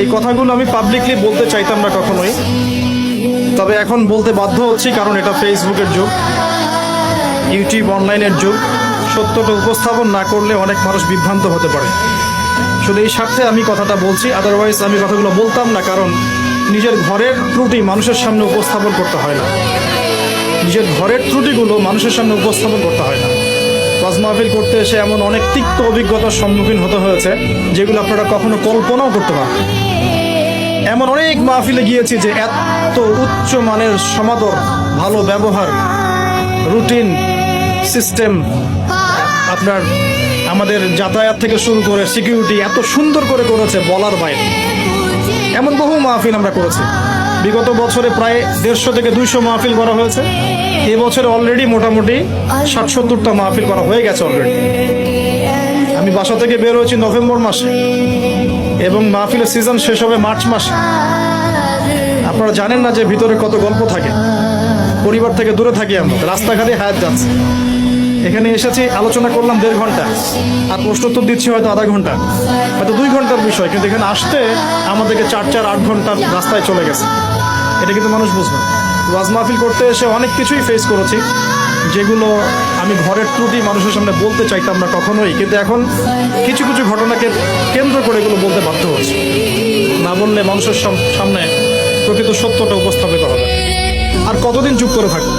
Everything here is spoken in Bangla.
এই কথাগুলো আমি পাবলিকলি বলতে চাইতাম না কখনোই, তবে এখন বলতে বাধ্য হচ্ছি, কারণ এটা ফেসবুকের যুগ, ইউটিউব অনলাইনের যুগ। সত্যটা উপস্থাপন না করলে অনেক মানুষ বিভ্রান্ত হতে পারে। শুধু এই স্বার্থে আমি কথাটা বলছি, আদারওয়াইজ আমি কথাগুলো বলতাম না, কারণ নিজের ঘরের ত্রুটি মানুষের সামনে উপস্থাপন করতে হয় না। নিজের ঘরের ত্রুটিগুলো মানুষের সামনে উপস্থাপন করতে হয় না। ওয়াজ মাহফিল করতে এসে এমন অনেক তিক্ত অভিজ্ঞতার সম্মুখীন হতে হয়েছে যেগুলো আপনারা কখনো কল্পনাও করতে পারেন। এমন অনেক মাহফিলে গিয়েছি যে এত উচ্চ মানের সমাদর, ভালো ব্যবহার, রুটিন সিস্টেম, আপনার আমাদের যাতায়াত থেকে শুরু করে সিকিউরিটি এত সুন্দর করে করেছে বলার বাইরে। এমন বহু মাহফিল আমরা করেছি। বিগত বছরে প্রায় 150 থেকে 200 মাহফিল করা হয়েছে। এবছরে অলরেডি মোটামুটি 60-70টা মাহফিল করা হয়ে গেছে অলরেডি। আমি বাসা থেকে বের হয়েছি নভেম্বর মাসে এবং মাহফিলের সিজন শেষ হবে মার্চ মাসে। আপনারা জানেন না যে ভিতরে কত গল্প থাকে। পরিবার থেকে দূরে থাকি আমরা, রাস্তাঘাটে হায়াত যাচ্ছে। এখানে এসেছি, আলোচনা করলাম 1.5 ঘন্টা, আর প্রশ্নোত্তর দিচ্ছি হয়তো আধা ঘন্টা, হয়তো 2 ঘন্টার বিষয়, কিন্তু এখানে আসতে আমাদেরকে 4-8 ঘন্টার রাস্তায় চলে গেছে। এটা কিন্তু মানুষ বুঝবে। ওয়াজ মাহফিল করতে এসে অনেক কিছুই ফেস করেছি, যেগুলো আমি ঘরের ত্রুটি মানুষের সামনে বলতে চাইতাম না কখনোই, কিন্তু এখন কিছু কিছু ঘটনাকে কেন্দ্র করে এগুলো বলতে বাধ্য হচ্ছে। না বললে মানুষের সামনে প্রকৃত সত্যটা উপস্থাপিত হবে। আর কতদিন চুপ করে থাকবে?